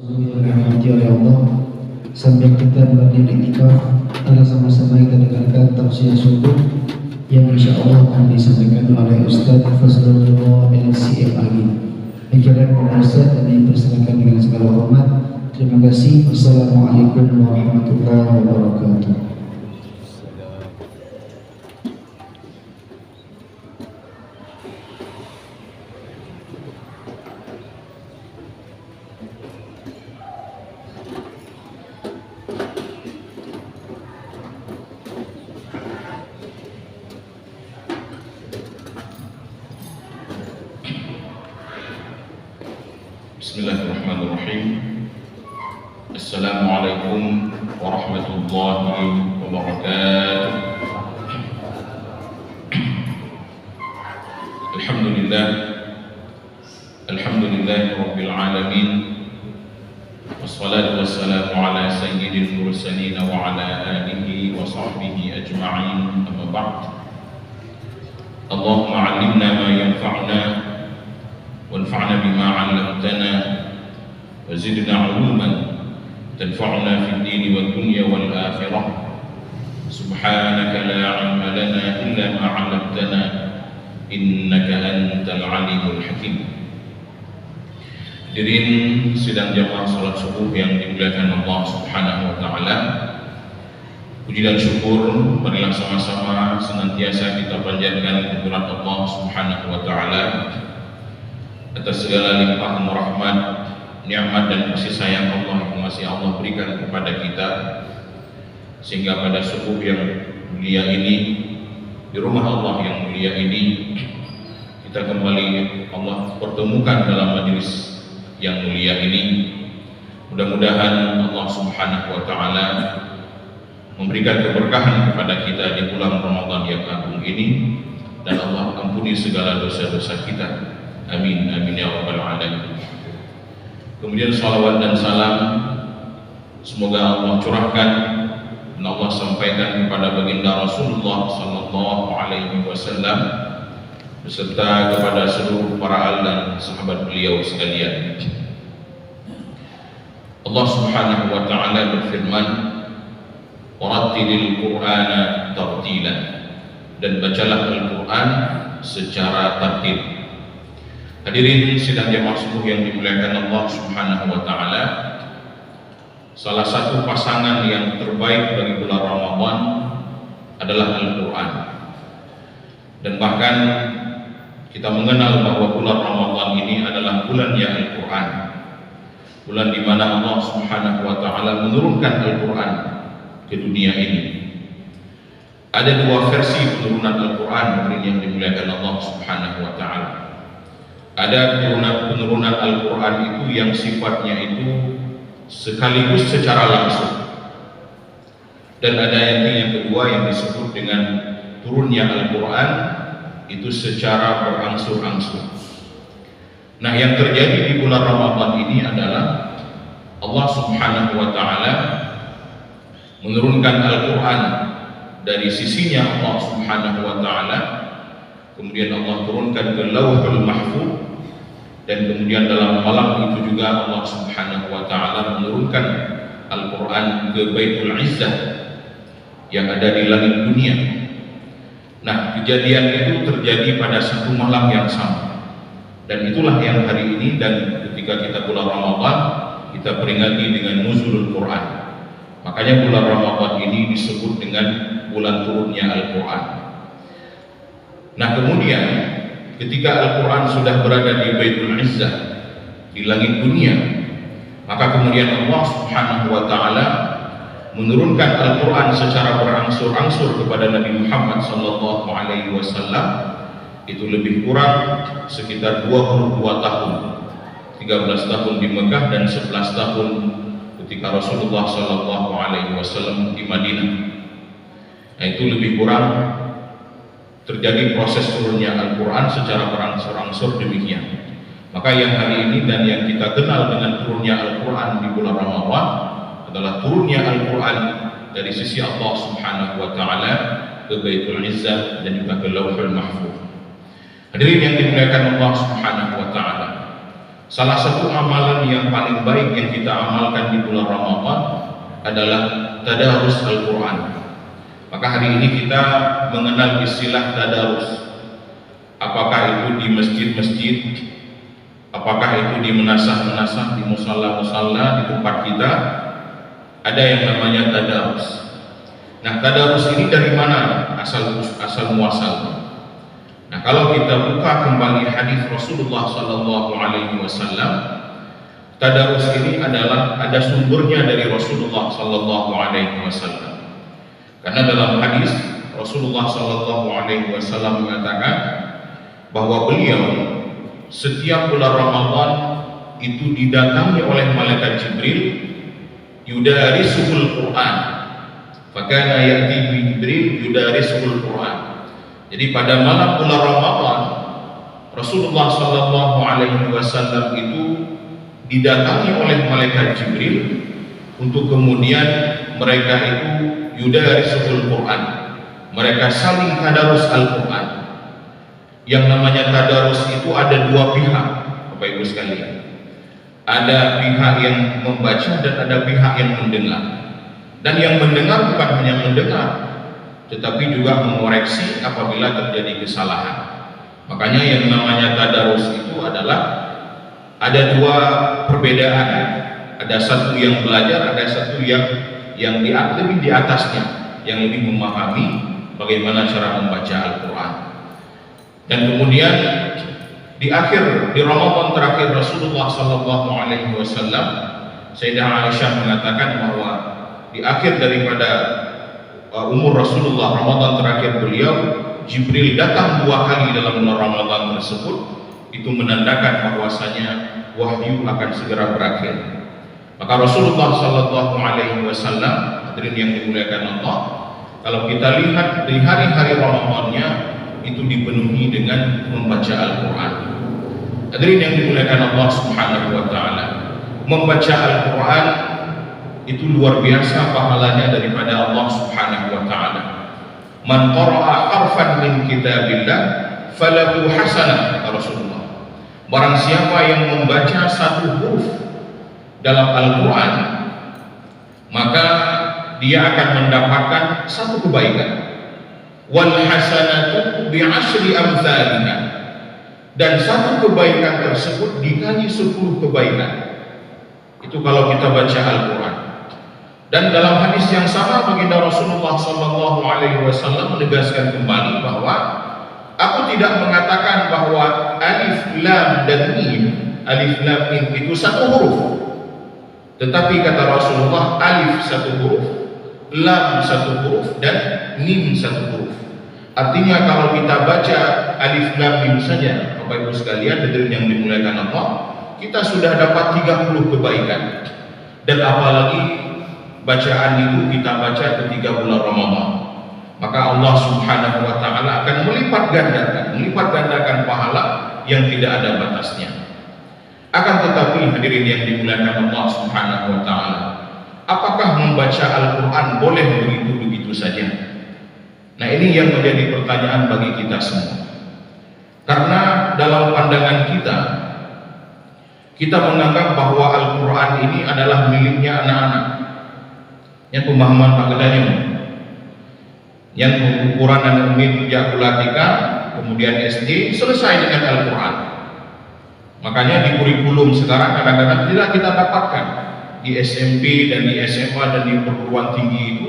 Dirahmati oleh Allah, sambil kita berdiri iktikaf, kita sama-sama kita dengarkan tafsir subuh yang insya Allah akan disampaikan oleh Ustaz Fazlullah LCM Ali. Ajaran kepada Ustaz dan dipersilakan dengan segala hormat. Terima kasih. Wassalamualaikum warahmatullahi wabarakatuh. Bismillahirrahmanirrahim. Assalamualaikum warahmatullahi wabarakatuh. Alhamdulillah rabbil alamin. Wassalatu wassalamu ala sayyidil mursalin wa ala alihi wa sahbihi ajma'in. Amma ba'd. Allahumma 'allimna ma yanfa'una وانفعنا بما علمتنا وزدنا علوما تنفعنا في الدين والدنيا والآخرة سبحانك لا علم لنا إلا ما علمتنا إنك أنت العليم الحكيم. Hadirin sidang jamaah salat subuh yang dimuliakan Allah Subhanahu wa taala. Puji dan syukur marilah sama-sama senantiasa kita panjatkan kehadirat Allah Subhanahu wa taala atas segala limpahan rahmat, nikmat dan kasih sayang Allah yang masih Allah berikan kepada kita, sehingga pada subuh yang mulia ini, di rumah Allah yang mulia ini, kita kembali Allah pertemukan dalam majelis yang mulia ini. Mudah-mudahan Allah Subhanahu wa taala memberikan keberkahan kepada kita di bulan Ramadan yang agung ini, dan Allah ampuni segala dosa-dosa kita. Amin, amin ya rabbal alamin. Kemudian salawat dan salam semoga Allah curahkan dan Allah sampaikan kepada baginda Rasulullah sallallahu alaihi wasallam beserta kepada seluruh para al dan sahabat beliau sekalian. Allah Subhanahu wa taala berfirman, "Warattilil Qur'ana tartilan," dan bacalah Al-Qur'an secara tartil. Hadirin sidang jamaah subuh yang dimuliakan Allah Subhanahu wa taala, salah satu pasangan yang terbaik bagi bulan Ramadan adalah Al-Qur'an. Dan bahkan kita mengenal bahwa bulan Ramadan ini adalah bulannya Al-Qur'an. Bulan di mana Allah Subhanahu wa taala menurunkan Al-Qur'an ke dunia ini. Ada dua versi penurunan Al-Qur'an yang dimuliakan Allah Subhanahu wa taala. Ada penurunan Al-Quran itu yang sifatnya itu sekaligus secara langsung, dan ada yang kedua yang disebut dengan turunnya Al-Quran itu secara berangsur-angsur. Nah, yang terjadi di bulan Ramadan ini adalah Allah Subhanahu wa taala menurunkan Al-Quran dari sisinya Allah Subhanahu wa taala, kemudian Allah turunkan ke Lauhul Mahfuz, dan kemudian dalam malam itu juga Allah Subhanahu wa taala menurunkan Al-Qur'an ke Baitul Izzah yang ada di langit dunia. Nah, kejadian itu terjadi pada satu malam yang sama, dan itulah yang hari ini dan ketika kita bulan Ramadan kita peringati dengan nuzulul Quran. Makanya bulan Ramadan ini disebut dengan bulan turunnya Al-Qur'an. Nah, kemudian ketika Al-Quran sudah berada di Baitul Izzah, di langit dunia, maka kemudian Allah Subhanahu wa taala menurunkan Al-Quran secara berangsur-angsur kepada Nabi Muhammad sallallahu alaihi wasallam. Itu lebih kurang sekitar 22 tahun, 13 tahun di Mekah dan 11 tahun ketika Rasulullah sallallahu alaihi wasallam di Madinah. Nah, itu lebih kurang terjadi proses turunnya Al-Quran secara berangsur-angsur demikian. Maka yang hari ini dan yang kita kenal dengan turunnya Al-Quran di bulan Ramadan adalah turunnya Al-Quran dari sisi Allah Subhanahu wa taala ke Baitul Izzah dan juga ke Lauhul Mahfuz. Hadirin yang dimuliakan Allah Subhanahu wa taala, Salah satu amalan yang paling baik yang kita amalkan di bulan Ramadan adalah tadarus Al-Quran. Maka hari ini kita mengenal istilah tadarus. Apakah itu di masjid-masjid, apakah itu di menasah-menasah, di musalla-musalla, di tempat kita, ada yang namanya tadarus. Nah, tadarus ini dari mana asal muasalnya? Nah, kalau kita buka kembali hadis Rasulullah Sallallahu Alaihi Wasallam, tadarus ini adalah ada sumbernya dari Rasulullah Sallallahu Alaihi Wasallam. Karena dalam hadis Rasulullah Sallallahu Alaihi Wasallam mengatakan bahwa beliau setiap bulan Ramadan itu didatangi oleh malaikat Jibril, yudarisuhul Quran. Fakana ya'ti Jibril yudarisuhul Quran. Jadi pada malam bulan Ramadan Rasulullah Sallallahu Alaihi Wasallam itu didatangi oleh malaikat Jibril untuk kemudian mereka itu yudarisuhul Quran. Mereka saling tadarus Al-Quran. Yang namanya tadarus itu ada dua pihak, Bapak Ibu sekalian. Ada pihak yang membaca dan ada pihak yang mendengar. Dan yang mendengar bukan hanya mendengar, tetapi juga mengoreksi apabila terjadi kesalahan. Makanya yang namanya tadarus itu adalah ada dua perbedaan. Ada satu yang belajar, ada satu yang lebih di atasnya, yang lebih memahami bagaimana cara membaca Al-Quran. Dan kemudian di Ramadan terakhir Rasulullah Sallallahu Alaihi Wasallam, Sayyidah Aisyah mengatakan bahwa di akhir daripada umur Rasulullah, Ramadan terakhir beliau, Jibril datang 2 kali dalam bulan Ramadan tersebut. Itu menandakan bahwasanya wahyu akan segera berakhir. Maka Rasulullah Sallallahu Alaihi Wasallam, hadirin yang dimuliakan Allah, kalau kita lihat di hari-hari Ramadannya itu dipenuhi dengan membaca Al-Quran. Hadirin yang dimuliakan Allah Subhanahu Wa Taala, membaca Al-Quran itu luar biasa pahalanya daripada Allah Subhanahu Wa Taala. Man qara'a harfan min kitabillah falahu hasanah, kata Rasulullah. Barang siapa yang membaca satu huruf dalam Al-Quran, maka dia akan mendapatkan satu kebaikan. Wal hasanatu bi'ashri amsalina, dan satu kebaikan tersebut dikali 10 kebaikan. Itu kalau kita baca Al-Quran. Dan dalam hadis yang sama baginda Rasulullah Sallallahu Alaihi Wasallam menegaskan kembali bahwa aku tidak mengatakan bahwa alif lam dan mim, alif lam mim itu satu huruf, tetapi kata Rasulullah alif satu huruf, lam satu huruf, dan mim satu huruf. Artinya kalau kita baca alif lam mim saja, Bapak Ibu sekalian hadirin yang dimuliakan Allah, kita sudah dapat 30 kebaikan. Dan apalagi bacaan itu kita baca ketika bulan Ramadan, maka Allah Subhanahu Wa Taala akan melipat gandakan pahala yang tidak ada batasnya. Akan tetapi hadirin yang dimuliakan Allah Subhanahu Wa Taala, apakah membaca Al-Quran boleh begitu saja? Nah, ini yang menjadi pertanyaan bagi kita semua. Karena dalam pandangan kita menganggap bahwa Al-Quran ini adalah miliknya anak-anak. Yang pemahaman Pak Gedanyo, yang ukuran dan umit jakulatika, kemudian SD, selesai dengan Al-Quran. Makanya di kurikulum sekarang kadang-kadang tidak kita dapatkan di SMP dan di SMA dan di perguruan tinggi itu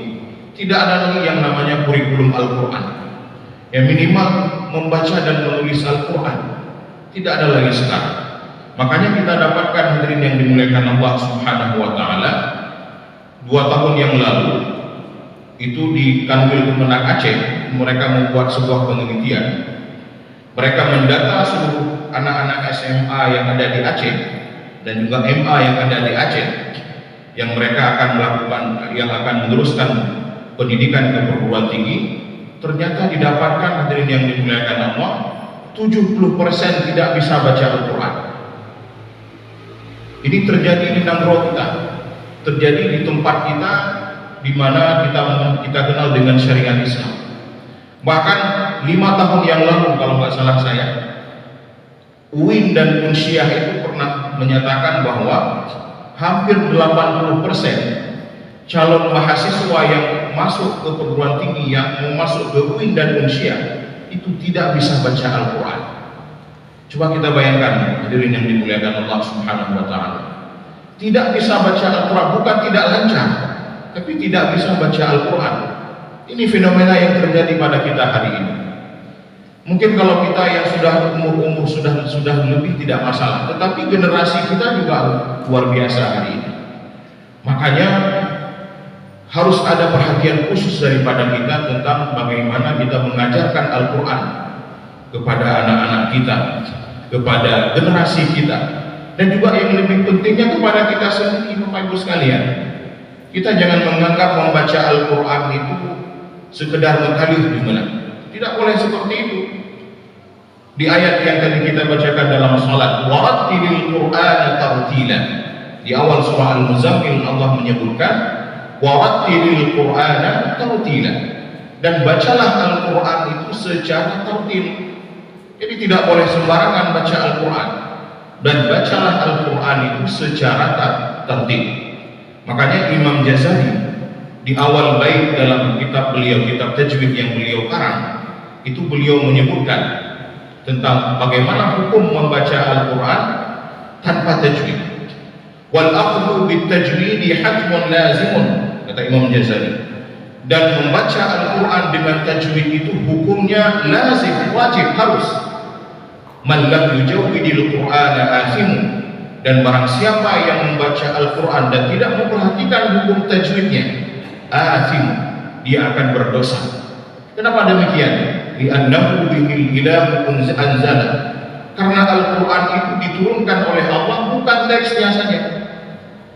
tidak ada lagi yang namanya kurikulum Al-Quran. Yang minimal membaca dan menulis Al-Quran tidak ada lagi sekarang. Makanya kita dapatkan hadirin yang dimuliakan Allah Subhanahu Wa Taala, 2 tahun yang lalu itu di Kanwil Kemenang Aceh mereka membuat sebuah penelitian. Mereka mendata seluruh anak-anak SMA yang ada di Aceh dan juga MA yang ada di Aceh, yang mereka akan meneruskan pendidikan ke perguruan tinggi. Ternyata didapatkan hadirin yang dimuliakan Allah, 70% tidak bisa baca Al-Quran. Ini terjadi di Nanggro kita, terjadi di tempat kita, di mana kita kenal dengan syariat Islam. Bahkan 5 tahun yang lalu kalau nggak salah saya, UIN dan Unsyah itu pernah menyatakan bahwa hampir 80% calon mahasiswa yang masuk ke perguruan tinggi, yang mau masuk ke UIN dan Unsyah, itu tidak bisa baca Al-Quran. Coba kita bayangkan, hadirin yang dimuliakan Allah Subhanahu wa Ta'ala, tidak bisa baca Al-Quran, bukan tidak lancar, tapi tidak bisa baca Al-Quran. Ini fenomena yang terjadi pada kita hari ini. Mungkin kalau kita yang sudah umur sudah lebih tidak masalah, tetapi generasi kita juga luar biasa hari ini. Makanya harus ada perhatian khusus daripada kita tentang bagaimana kita mengajarkan Al-Quran kepada anak-anak kita, kepada generasi kita, dan juga yang lebih pentingnya kepada kita sendiri, Bapak Ibu sekalian. Kita jangan menganggap membaca Al-Quran itu sekedar mengkalih gimana. Tidak boleh seperti itu. Di ayat yang tadi kita bacakan dalam salat, warattilil Qur'ana tartila. Di awal surah Al-Muzammil Allah menyebutkan warattilil Qur'ana tartila, dan bacalah Al-Quran itu secara tartil. Jadi tidak boleh sembarangan baca Al-Quran, dan bacalah Al-Quran itu secara tartil. Makanya Imam Jazari di awal bait dalam kitab beliau, kitab tajwid yang beliau karang, itu beliau menyebutkan tentang bagaimana hukum membaca Al-Quran tanpa tajwid. Wal akhdhu bit tajwidi hatmun lazimun, kata Imam Jazari. Dan membaca Al-Quran dengan tajwid itu hukumnya lazim, wajib, harus. Man lam yujawwidil Qur'ana athimun, dan barang siapa yang membaca Al-Quran dan tidak memperhatikan hukum tajwidnya, athim, dia akan berdosa. Kenapa demikian? Li'annahu bihil ilahu anzala, karena Al-Quran itu diturunkan oleh Allah, bukan teksnya saja.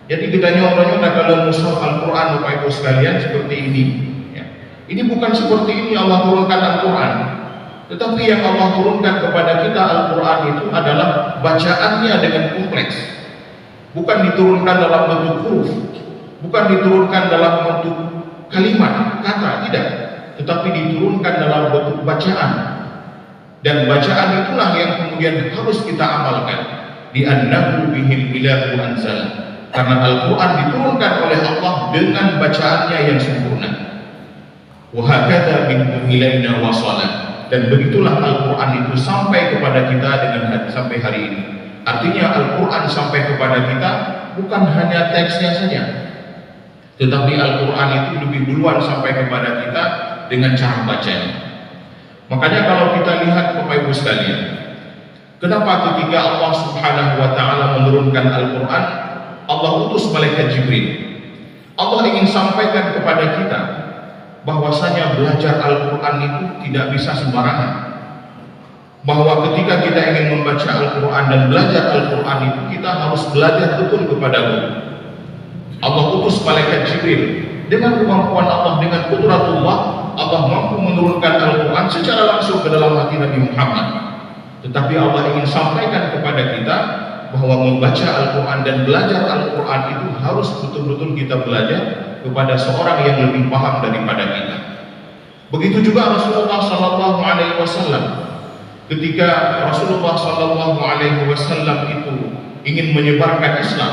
Jadi kita nyora-nyora dalam mushaf Al-Quran, Bapak Ibu sekalian, seperti ini ya. Ini bukan seperti ini Allah turunkan Al-Quran, tetapi yang Allah turunkan kepada kita Al-Quran itu adalah bacaannya dengan kompleks. Bukan diturunkan dalam bentuk huruf, bukan diturunkan dalam bentuk kalimat, kata, tidak, tetapi diturunkan dalam bentuk bacaan. Dan bacaan itulah yang kemudian harus kita amalkan. Li'annahu bihil ilahu anzala, karena Al-Quran diturunkan oleh Allah dengan bacaannya yang sempurna. Wa hakadha minhu ilaina wasala, dan begitulah Al-Quran itu sampai kepada kita sampai hari ini. Artinya Al-Quran sampai kepada kita bukan hanya teksnya saja, tetapi Al-Quran itu lebih duluan sampai kepada kita dengan cara bacanya. Makanya kalau kita lihat Bapak Ibu sekalian, kenapa ketika Allah Subhanahu wa Ta'ala menurunkan Al-Quran, Allah utus malaikat Jibril. Allah ingin sampaikan kepada kita bahwasanya belajar Al-Quran itu tidak bisa sembarangan. Bahwa ketika kita ingin membaca Al-Quran dan belajar Al-Quran itu, kita harus belajar betul kepada guru. Allah utus malaikat Jibril. Dengan kemampuan Allah, dengan qudratullah, Allah mampu menurunkan Al-Quran secara langsung ke dalam hati Nabi Muhammad. Tetapi Allah ingin sampaikan kepada kita bahwa membaca Al-Quran dan belajar Al-Quran itu harus betul-betul kita belajar kepada seorang yang lebih paham daripada kita. Begitu juga Rasulullah Sallallahu Alaihi Wasallam. Ketika Rasulullah Sallallahu Alaihi Wasallam itu ingin menyebarkan Islam,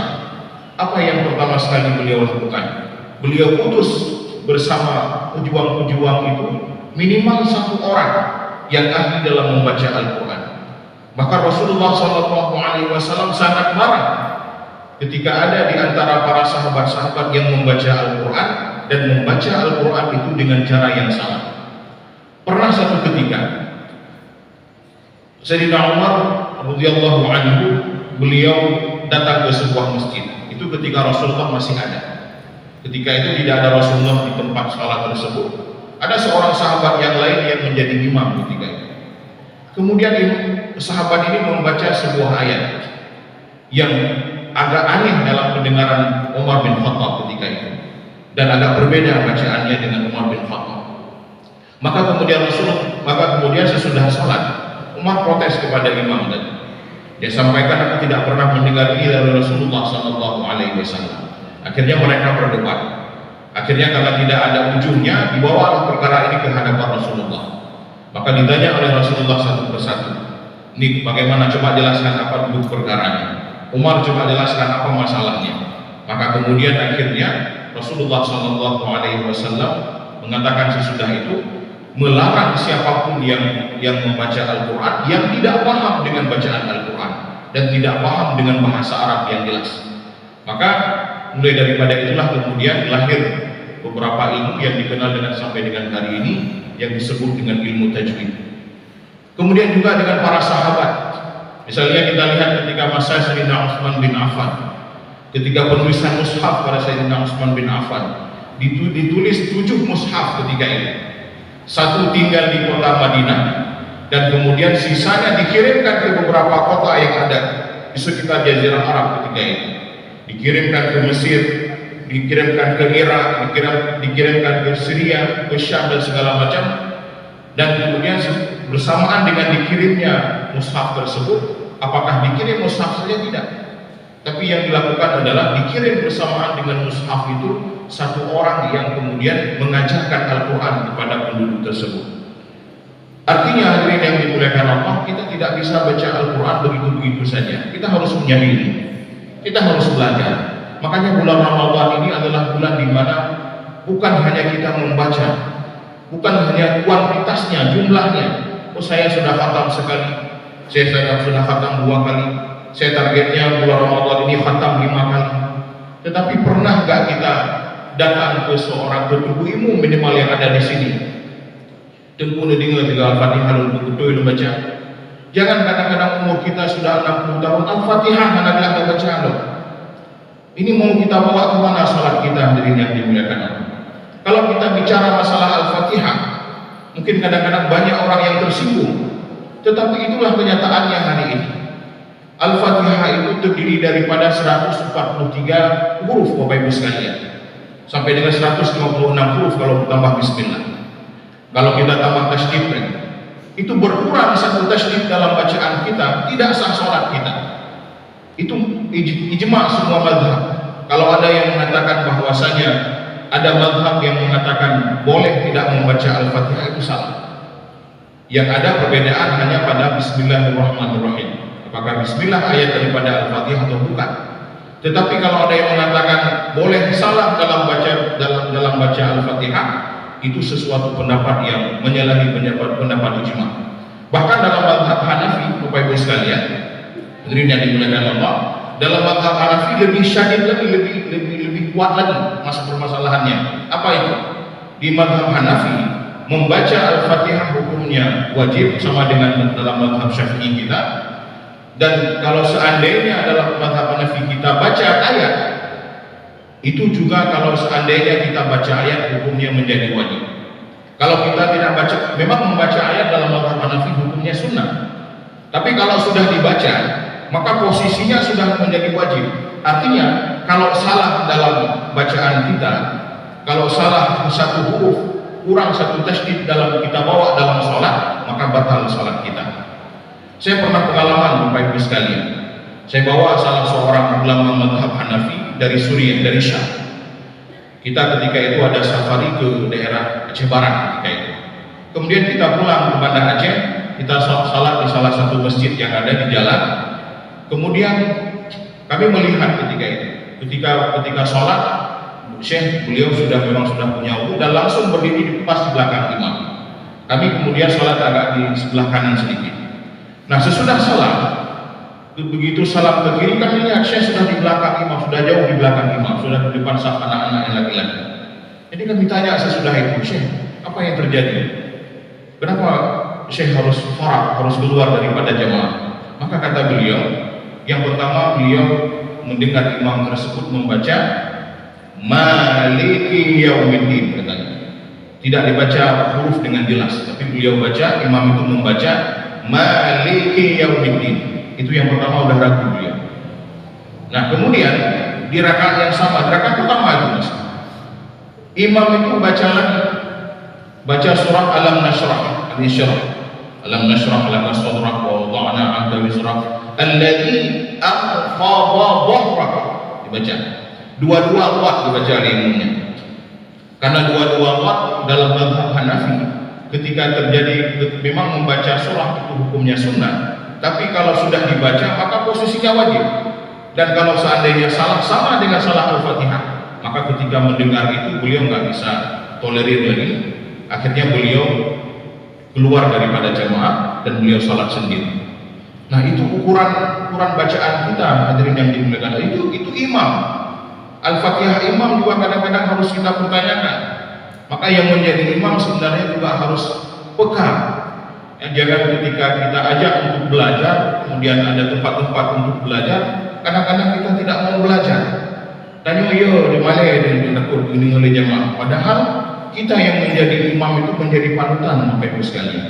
apa yang pertama sekali beliau lakukan? Beliau utus bersama pejuang-pejuang itu minimal satu orang yang ahli dalam membaca Al-Quran. Maka Rasulullah SAW sangat marah ketika ada di antara para sahabat-sahabat yang membaca Al-Quran dan membaca Al-Quran itu dengan cara yang salah. Pernah satu ketika Sayyidina Umar radhiyallahu anhu, beliau datang ke sebuah masjid. Itu ketika Rasulullah masih ada. Ketika itu tidak ada Rasulullah di tempat salat tersebut. Ada seorang sahabat yang lain yang menjadi imam ketika itu. Kemudian sahabat ini membaca sebuah ayat yang agak aneh dalam pendengaran Umar bin Khattab ketika itu, dan agak berbeda bacaannya dengan Umar bin Khattab. Maka kemudian sesudah salat, Umar protes kepada imam tadi. Dia sampaikan, aku tidak pernah mendengar ini dari Rasulullah Sallallahu Alaihi Wasallam. Akhirnya mereka berdebat. Akhirnya karena tidak ada ujungnya, dibawalah perkara ini ke hadapan Rasulullah. Maka ditanya oleh Rasulullah satu persatu, ini bagaimana, coba jelaskan apa duduk perkaranya. Umar coba jelaskan apa masalahnya. Maka kemudian akhirnya Rasulullah SAW mengatakan sesudah itu melarang siapapun yang membaca Al-Quran yang tidak paham dengan bacaan Al-Quran dan tidak paham dengan bahasa Arab yang jelas. Maka mulai daripada itulah kemudian lahir beberapa ilmu yang dikenal dengan sampai dengan hari ini yang disebut dengan ilmu tajwid. Kemudian juga dengan para sahabat. Misalnya kita lihat ketika masa Sayyidina Utsman bin Affan, ketika penulisan mushaf pada Sayyidina Utsman bin Affan, ditulis 7 mushaf ketika itu. 1 tinggal di kota Madinah dan kemudian sisanya dikirimkan ke beberapa kota yang ada di sekitar Jazirah Arab ketika itu. Dikirimkan ke Mesir, dikirimkan ke Irak, dikirimkan ke Syria, ke Syam dan segala macam. Dan kemudian bersamaan dengan dikirimnya mushaf tersebut, apakah dikirim mushaf saja? Tidak. Tapi yang dilakukan adalah dikirim bersamaan dengan mushaf itu 1 orang yang kemudian mengajarkan Al-Quran kepada penduduk tersebut. Artinya hadirin yang dimuliakan Allah, kita tidak bisa baca Al-Quran begitu-begitu saja. Kita harus punya ilmu, kita harus belajar. Makanya bulan Ramadan ini adalah bulan di mana bukan hanya kita membaca, bukan hanya kuantitasnya, jumlahnya. Oh, saya sudah khatam sekali, saya sudah khatam 2 kali, saya targetnya bulan Ramadan ini khatam 5 kali. Tetapi pernah nggak kita datang ke seorang penuntut ilmu minimal yang ada di sini, tengkuna dengar juga Al-Fatihah betul baca. Jangan kadang-kadang umur kita sudah 60 tahun Al-Fatihah anak-anak baca loh. Ini mau kita bawa kemana salat kita hadirin yang dimuliakan Allah? Kalau kita bicara masalah Al-Fatihah, mungkin kadang-kadang banyak orang yang tersinggung, tetapi itulah kenyataannya hari ini. Al-Fatihah itu terdiri daripada 143 huruf Bapak Ibu sekalian, sampai dengan 156 huruf kalau tambah bismillah. Kalau kita tambah tasydid, itu berkurang 1 tasydid dalam bacaan kita, tidak sah salat kita. Itu ijma semua mazhab. Kalau ada yang mengatakan bahwasanya ada mazhab yang mengatakan boleh tidak membaca Al-Fatihah, itu salah. Yang ada perbedaan hanya pada Bismillahirrahmanirrahim. Apakah Bismillah ayat daripada Al-Fatihah atau bukan? Tetapi kalau ada yang mengatakan boleh salah dalam baca Al-Fatihah, itu sesuatu pendapat yang menyalahi pendapat ijma. Bahkan dalam mazhab Hanafi, Bapak Ibu sekalian, hadirin yang dimuliakan Allah, dalam mazhab Hanafi lebih syadid lagi, lebih kuat lagi masa permasalahannya. Apa itu? Di mazhab Hanafi, membaca Al-Fatihah hukumnya wajib sama dengan dalam mazhab Syafi'i kita. Dan kalau seandainya dalam mazhab Hanafi kita baca ayat, itu juga kalau seandainya kita baca ayat hukumnya menjadi wajib. Kalau kita tidak baca, memang membaca ayat dalam mazhab Hanafi hukumnya sunnah. Tapi kalau sudah dibaca, maka posisinya sudah menjadi wajib. Artinya kalau salah dalam bacaan kita, kalau salah 1 huruf, kurang 1 tasydid dalam kita bawa dalam sholat, maka batal sholat kita. Saya pernah pengalaman Bapak Ibu sekalian, saya bawa salah seorang ulama mazhab Hanafi dari Suriah, dari Syam. Kita ketika itu ada safari ke daerah Aceh Barat ketika itu. Kemudian kita pulang ke Banda Aceh, kita salat di salah satu masjid yang ada di jalan. Kemudian kami melihat ketika itu, ketika sholat, Syekh beliau memang sudah punya wudu dan langsung berdiri pas di belakang imam. Kami kemudian sholat agak di sebelah kanan sedikit. Nah, sesudah salat, begitu salam ke kiri, kami lihat Syekh sudah di belakang imam, sudah jauh di belakang imam, sudah di depan saf anak-anak yang laki-laki. Jadi kami tanya sesudah itu, Syekh, apa yang terjadi? Kenapa Syekh harus farag, harus keluar daripada jamaah? Maka kata beliau, yang pertama beliau mendengar imam tersebut membaca Maliki Yaumiddin, katanya. Tidak dibaca huruf dengan jelas, tapi beliau baca, imam itu membaca Maliki Yaumiddin. Itu yang pertama udah ragu beliau. Nah, kemudian di rakaat yang sama, rakaat pertama itu Mas, imam itu baca lagi, baca surah Alam Nashrah, Alam Nashrah laka sadrak wa wada'na 'anka wizrak alladzi anqadha dhahrak. Dibaca dua-dua kuat, dibaca ilmunya. Karena dua-dua kuat dalam mazhab Hanafi, ketika terjadi memang membaca surah itu hukumnya sunnah, tapi kalau sudah dibaca maka posisinya wajib. Dan kalau seandainya salah sama dengan salah Al-Fatihah, maka ketika mendengar itu beliau nggak bisa tolerir lagi. Akhirnya beliau keluar daripada jamaah dan beliau salat sendiri. Nah, itu ukuran bacaan kita, hadirin yang dimuliakan. Itu imam. Al-Fatihah imam juga kadang-kadang harus kita pertanyakan. Maka yang menjadi imam sebenarnya juga harus peka. Jangan ketika kita ajak untuk belajar, kemudian ada tempat-tempat untuk belajar, kadang-kadang kita tidak mau belajar. Tanya yo di mana dia takut ini oleh jamaah. Padahal kita yang menjadi imam itu menjadi panutan, Bapak Ibu sekalian.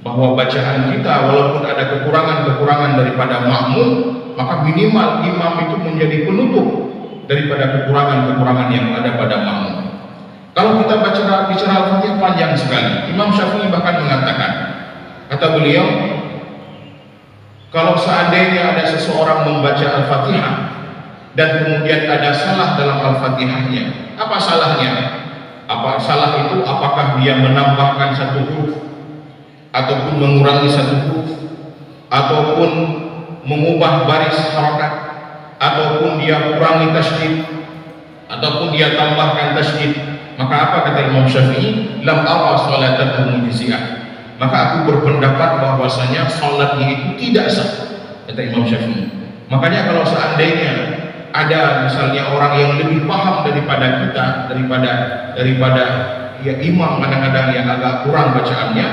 Bahwa bacaan kita walaupun ada kekurangan-kekurangan daripada makmum, maka minimal imam itu menjadi penutup daripada kekurangan-kekurangan yang ada pada makmum. Kalau kita bicara Al-Fatihah panjang sekali. Imam Syafi'i bahkan mengatakan, kata beliau, kalau seandainya ada seseorang membaca Al-Fatihah dan kemudian ada salah dalam Al-Fatihahnya, apa salahnya? Apa salah itu? Apakah dia menambahkan satu huruf ataupun mengurangi satu huruf, ataupun mengubah baris harakat, ataupun dia kurangi tasydid, ataupun dia tambahkan tasydid? Maka apa kata Imam Syafi'i? Lam ara salatan mujzi'ah. Maka aku berpendapat bahwasanya salatnya itu tidak sah, kata Imam Syafi'i. Makanya kalau seandainya ada misalnya orang yang lebih paham daripada kita, daripada ya imam kadang-kadang yang agak kurang bacaannya,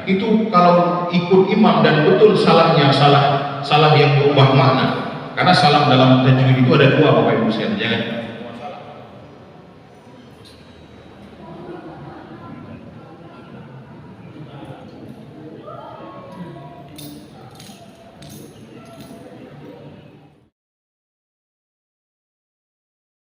itu kalau ikut imam dan betul salahnya salah yang berubah makna. Karena salah dalam tajwid itu ada dua, Bapak Ibu sekalian.